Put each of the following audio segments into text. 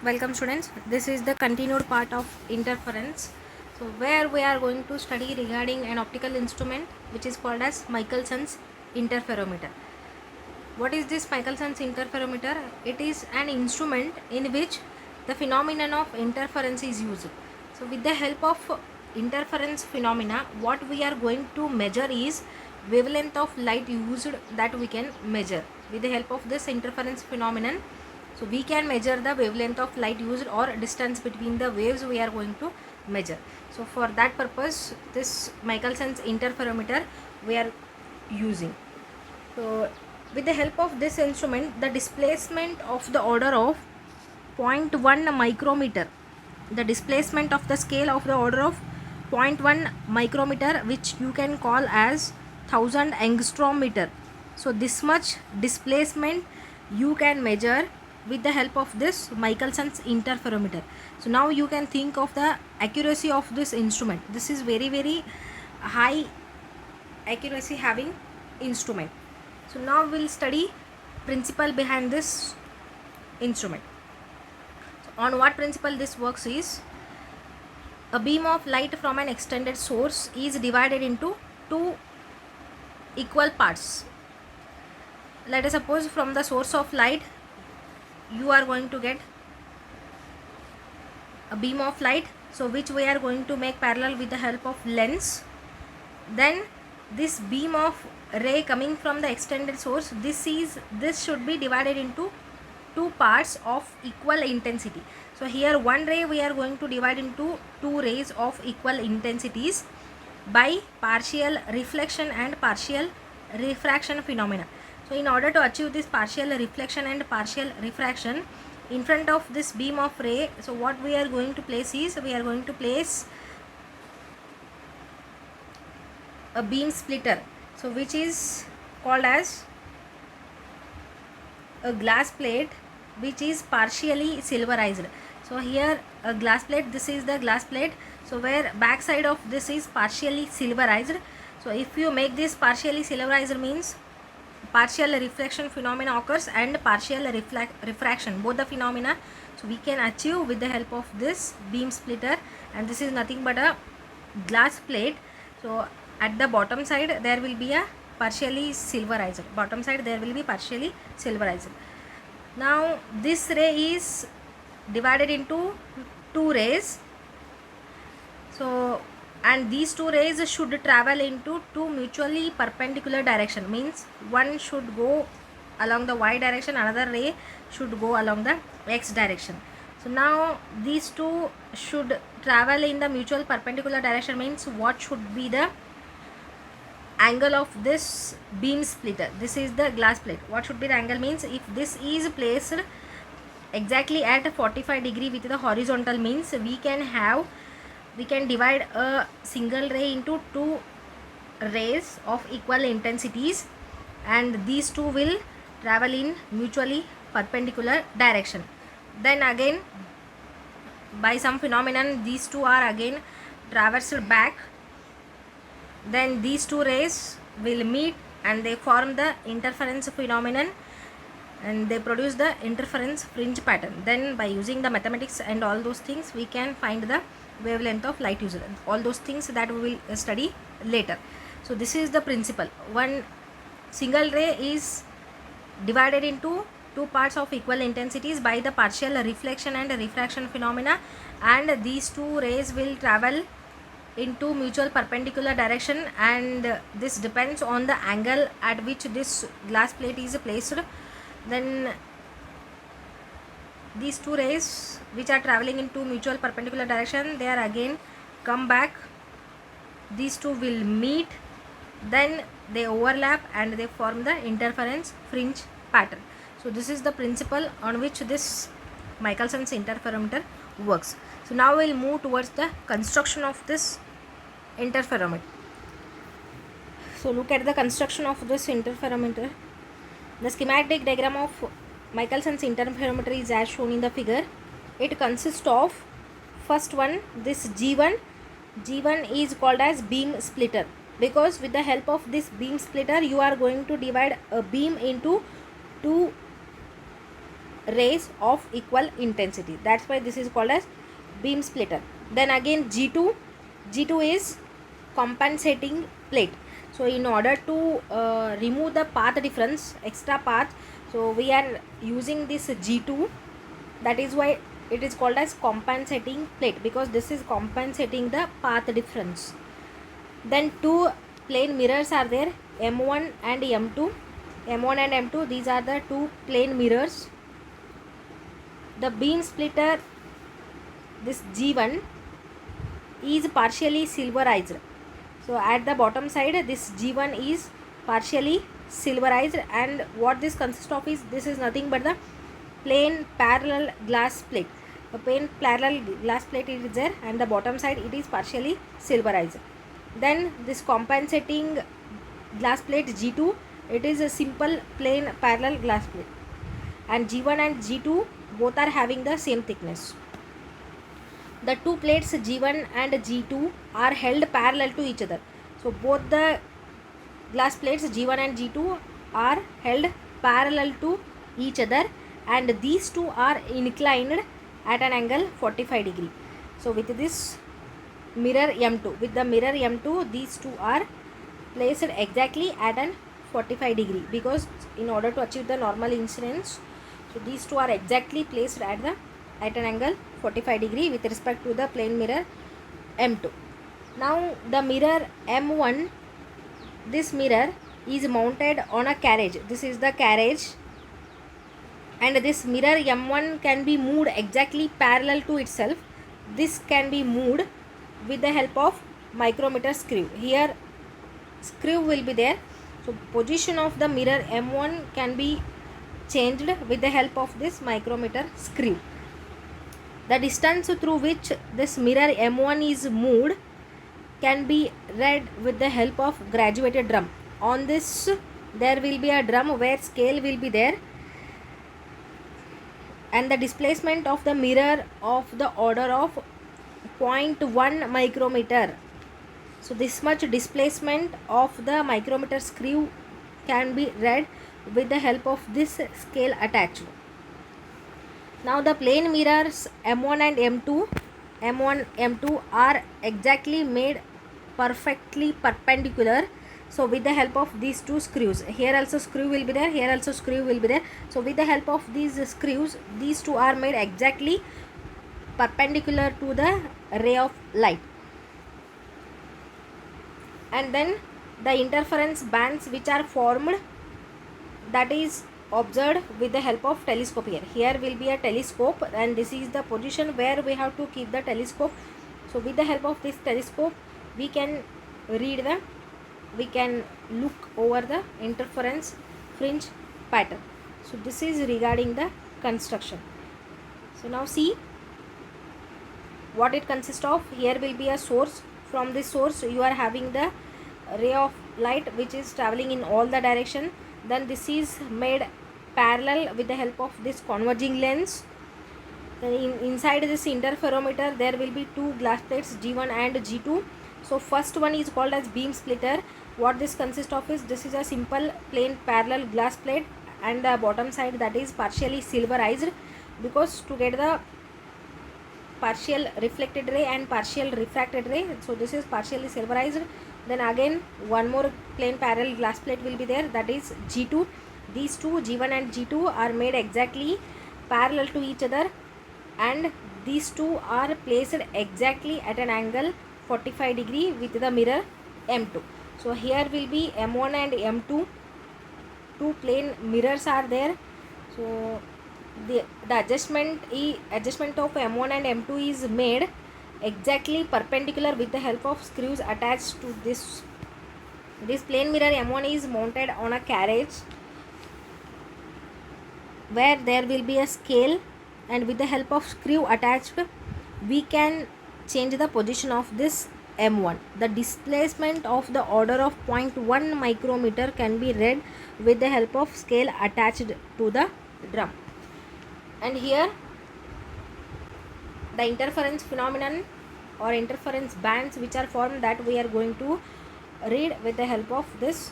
Welcome students, this is the continued part of interference. So where we are going to study regarding an optical instrument which is called as Michelson's interferometer. What is this Michelson's interferometer? It is an instrument in which the phenomenon of interference is used. So with the help of interference phenomena, what we are going to measure is wavelength of light used that we can measure. With the help of this interference phenomenon, so we can measure the wavelength of light used or distance between the waves we are going to measure. So for that purpose, this Michelson's interferometer we are using. So with the help of this instrument, the displacement of the order of 0.1 micrometer, the displacement of the scale of the order of 0.1 micrometer, which you can call as 1000 angstrom meter. So this much displacement you can measure with the help of this Michelson's interferometer. So now you can think of the accuracy of this instrument. This is very high accuracy having instrument. So now we'll study principle behind this instrument. So on what principle this works is, a beam of light from an extended source is divided into two equal parts. Let us suppose from the source of light you are going to get a beam of light, so which we are going to make parallel with the help of lens. Then this beam of ray coming from the extended source, this should be divided into two parts of equal intensity. So here one ray we are going to divide into two rays of equal intensities by partial reflection and partial refraction phenomena. So in order to achieve this partial reflection and partial refraction in front of this beam of ray, so what we are going to place is, we are going to place a beam splitter, so which is called as a glass plate which is partially silverized. So here a glass plate, this is the glass plate, so where back side of this is partially silverized. So if you make this partially silverized, means partial reflection phenomena occurs and partial refraction, both the phenomena, so we can achieve with the help of this beam splitter. And this is nothing but a glass plate. So at the bottom side there will be a partially silverized, bottom side there will be partially silverized. Now this ray is divided into two rays, so and these two rays should travel into two mutually perpendicular direction, means one should go along the y direction, another ray should go along the x direction. So now these two should travel in the mutual perpendicular direction, means what should be the angle of this beam splitter? This is the glass plate. What should be the angle, means if this is placed exactly at 45 degree with the horizontal, means we can divide a single ray into two rays of equal intensities, and these two will travel in mutually perpendicular direction. Then again by some phenomenon these two are again traversed back, then these two rays will meet and they form the interference phenomenon and they produce the interference fringe pattern. Then by using the mathematics and all those things, we can find the wavelength of light used, all those things that we will study later. So this is the principle. One single ray is divided into two parts of equal intensities by the partial reflection and refraction phenomena, and these two rays will travel into mutual perpendicular direction, and this depends on the angle at which this glass plate is placed. Then these two rays which are traveling into mutual perpendicular direction, they are again come back, these two will meet, then they overlap and they form the interference fringe pattern. So this is the principle on which this Michelson's interferometer works. So now we'll move towards the construction of this interferometer. So look at the construction of this interferometer. The schematic diagram of Michelson's interferometer is as shown in the figure. It consists of, first one, this G1. G1 is called as beam splitter, because with the help of this beam splitter you are going to divide a beam into two rays of equal intensity. That's why this is called as beam splitter. Then again G2 is compensating plate. So in order to remove the path difference, extra path, so we are using this G2. That is why it is called as compensating plate, because this is compensating the path difference. Then two plane mirrors are there, M1 and M2. M1 and M2, these are the two plane mirrors. The beam splitter, this G1 is partially silverized. So at the bottom side, this G1 is partially silverized, and what this consists of is, this is nothing but the plain parallel glass plate. The plain parallel glass plate is there, and the bottom side it is partially silverized. Then this compensating glass plate G2, it is a simple plain parallel glass plate, and G1 and G2 both are having the same thickness. The two plates G1 and G2 are held parallel to each other. So both the glass plates G1 and G2 are held parallel to each other, and these two are inclined at an angle 45 degree. So with this mirror M2, with the mirror M2, these two are placed exactly at an 45 degree, because in order to achieve the normal incidence, so these two are exactly placed at an angle 45 degree with respect to the plane mirror M2. Now the mirror M1, this mirror is mounted on a carriage. This is the carriage, and this mirror M1 can be moved exactly parallel to itself. This can be moved with the help of micrometer screw. Here screw will be there. So position of the mirror M1 can be changed with the help of this micrometer screw. The distance through which this mirror M1 is moved can be read with the help of graduated drum. On this there will be a drum where scale will be there, and the displacement of the mirror of the order of 0.1 micrometer. So this much displacement of the micrometer screw can be read with the help of this scale attached. Now the plane mirrors M1 and M1, M2 are exactly made perfectly perpendicular. So with the help of these two screws, here also screw will be there, here also screw will be there. So with the help of these screws, these two are made exactly perpendicular to the ray of light. And then the interference bands which are formed, that is observed with the help of telescope. Here will be a telescope, and this is the position where we have to keep the telescope. So with the help of this telescope, we can look over the interference fringe pattern. So this is regarding the construction. So now see what it consists of. Here will be a source. From this source you are having the ray of light which is traveling in all the direction. Then this is made parallel with the help of this converging lens. Inside this interferometer there will be two glass plates G1 and G2. So first one is called as beam splitter. What this consists of is, this is a simple plain parallel glass plate, and the bottom side that is partially silverized, because to get the partial reflected ray and partial refracted ray, so this is partially silverized. Then again one more plain parallel glass plate will be there, that is G2. These two, G1 and G2, are made exactly parallel to each other, and these two are placed exactly at an angle 45 degree with the mirror M2. So here will be M1 and M2, two plane mirrors are there. So the adjustment of M1 and M2 is made exactly perpendicular with the help of screws attached to this plane mirror. M1 is mounted on a carriage where there will be a scale, and with the help of screw attached we can change the position of this M1. The displacement of the order of 0.1 micrometer can be read with the help of scale attached to the drum. And here the interference phenomenon or interference bands which are formed, that we are going to read with the help of this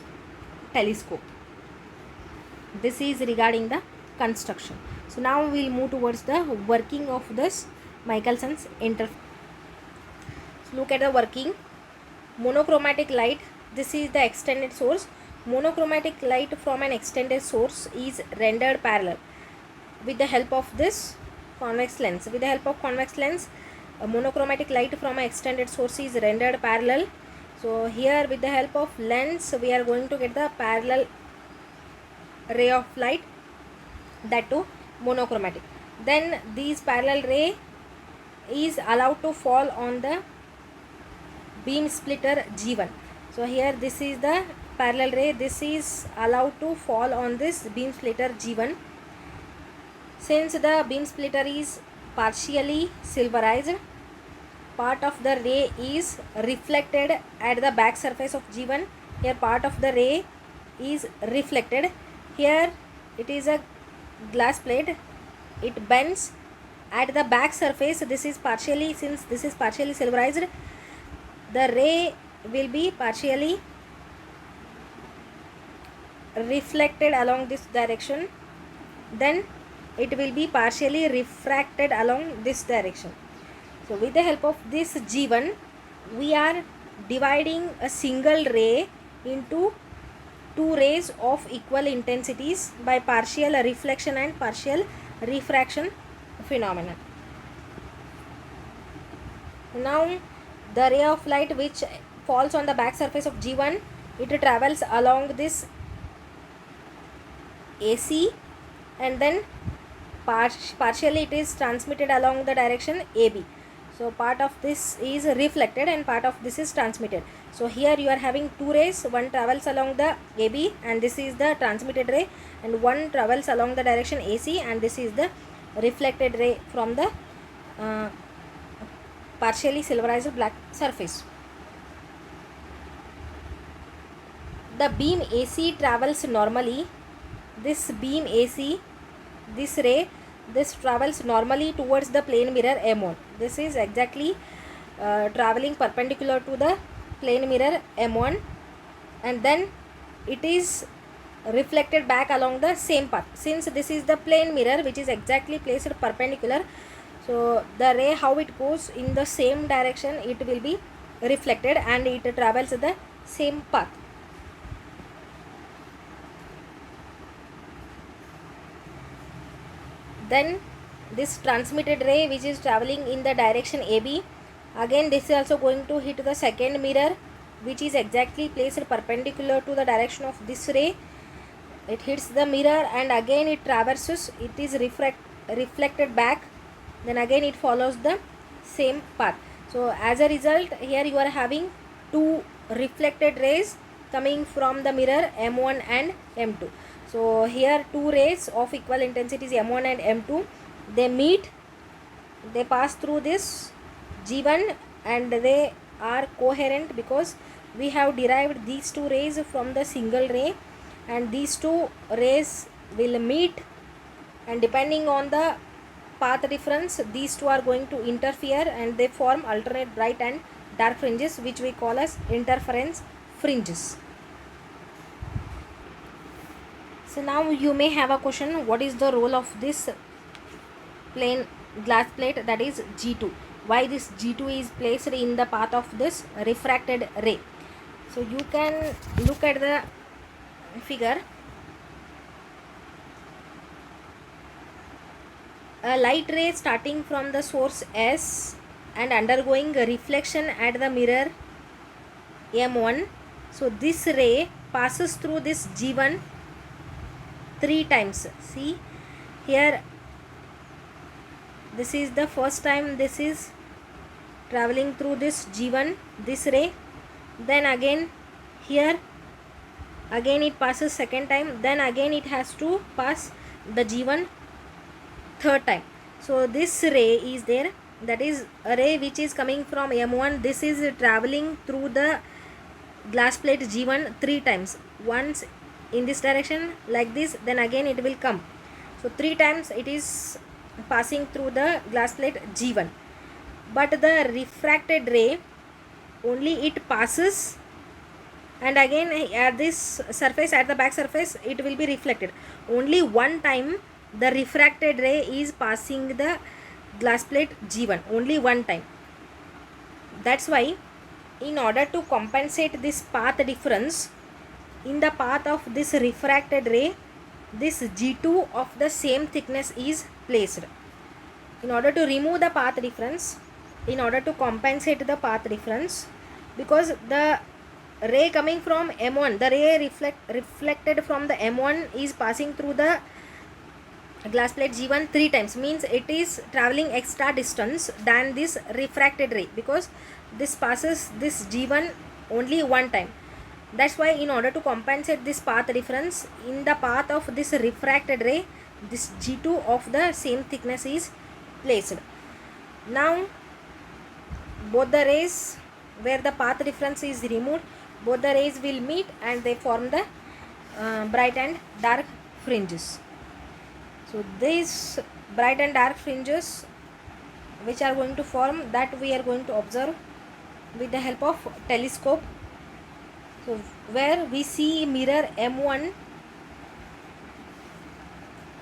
telescope. This is regarding the construction. So now we will move towards the working of this Michelson's interference. So look at the working. Monochromatic light, this is the extended source. Monochromatic light from an extended source is rendered parallel with the help of this convex lens. With the help of convex lens, a monochromatic light from an extended source is rendered parallel. So here with the help of lens we are going to get the parallel ray of light, that too monochromatic. Then these parallel ray is allowed to fall on the beam splitter G1. So here this is the parallel ray, this is allowed to fall on this beam splitter G1. Since the beam splitter is partially silverized, part of the ray is reflected at the back surface of G1. Here part of the ray is reflected. Here it is a glass plate, it bends at the back surface. This is partially, since this is partially silverized, the ray will be partially reflected along this direction, then it will be partially refracted along this direction. So with the help of this G1 we are dividing a single ray into two rays of equal intensities by partial reflection and partial refraction phenomenon. Now the ray of light which falls on the back surface of G1, it travels along this AC and then partially it is transmitted along the direction AB. So part of this is reflected and part of this is transmitted. So here you are having two rays, one travels along the AB and this is the transmitted ray, and one travels along the direction AC and this is the reflected ray from the partially silverized black surface. The beam AC travels normally. This beam AC, this ray, this travels normally towards the plane mirror M1. This is exactly traveling perpendicular to the plane mirror M1, and then it is reflected back along the same path. Since this is the plane mirror which is exactly placed perpendicular, so the ray, how it goes in the same direction, it will be reflected and it travels the same path. Then this transmitted ray which is traveling in the direction AB, again this is also going to hit the second mirror which is exactly placed perpendicular to the direction of this ray. It hits the mirror and again it traverses, it is reflected back, then again it follows the same path. So as a result here you are having two reflected rays coming from the mirror M1 and M2. So here two rays of equal intensities M1 and M2, they meet, they pass through this G1 and they are coherent because we have derived these two rays from the single ray, and these two rays will meet, and depending on the path difference these two are going to interfere and they form alternate bright and dark fringes which we call as interference fringes. So now you may have a question, what is the role of this plane glass plate, that is G2? Why this G2 is placed in the path of this refracted ray? So you can look at the figure. A light ray starting from the source S and undergoing a reflection at the mirror M1. So this ray passes through this G1 three times. See here, this is the first time this is traveling through this G1, this ray, then again here again it passes second time, then again it has to pass the G1 third time. So this ray is there, that is a ray which is coming from M1, this is traveling through the glass plate G1 three times, once in this direction like this, then again it will come. So three times it is passing through the glass plate G1, but the refracted ray only it passes and again at this surface, at the back surface, it will be reflected. Only one time the refracted ray is passing the glass plate G1 only one time. That's why in order to compensate this path difference, in the path of this refracted ray, this G2 of the same thickness is placed. In order to remove the path difference, in order to compensate the path difference, because the ray coming from M1, the ray reflected from the M1 is passing through the glass plate G1 3 times, means it is traveling extra distance than this refracted ray, because this passes this G1 only one time. That's why in order to compensate this path difference, in the path of this refracted ray, this G2 of the same thickness is placed. Now both the rays where the path difference is removed, both the rays will meet and they form the bright and dark fringes. So these bright and dark fringes which are going to form, that we are going to observe with the help of telescope. So where we see mirror M1,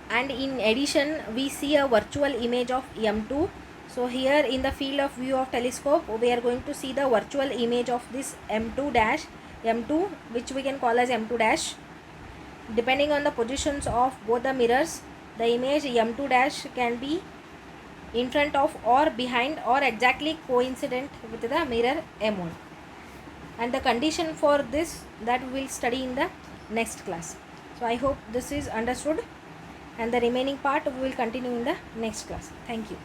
and in addition we see a virtual image of M2. So here in the field of view of telescope, we are going to see the virtual image of this M2 dash, M2 which we can call as M2 dash. Depending on the positions of both the mirrors, the image M2 dash can be in front of or behind or exactly coincident with the mirror M1. And the condition for this, that we will study in the next class. So I hope this is understood, and the remaining part we will continue in the next class. Thank you.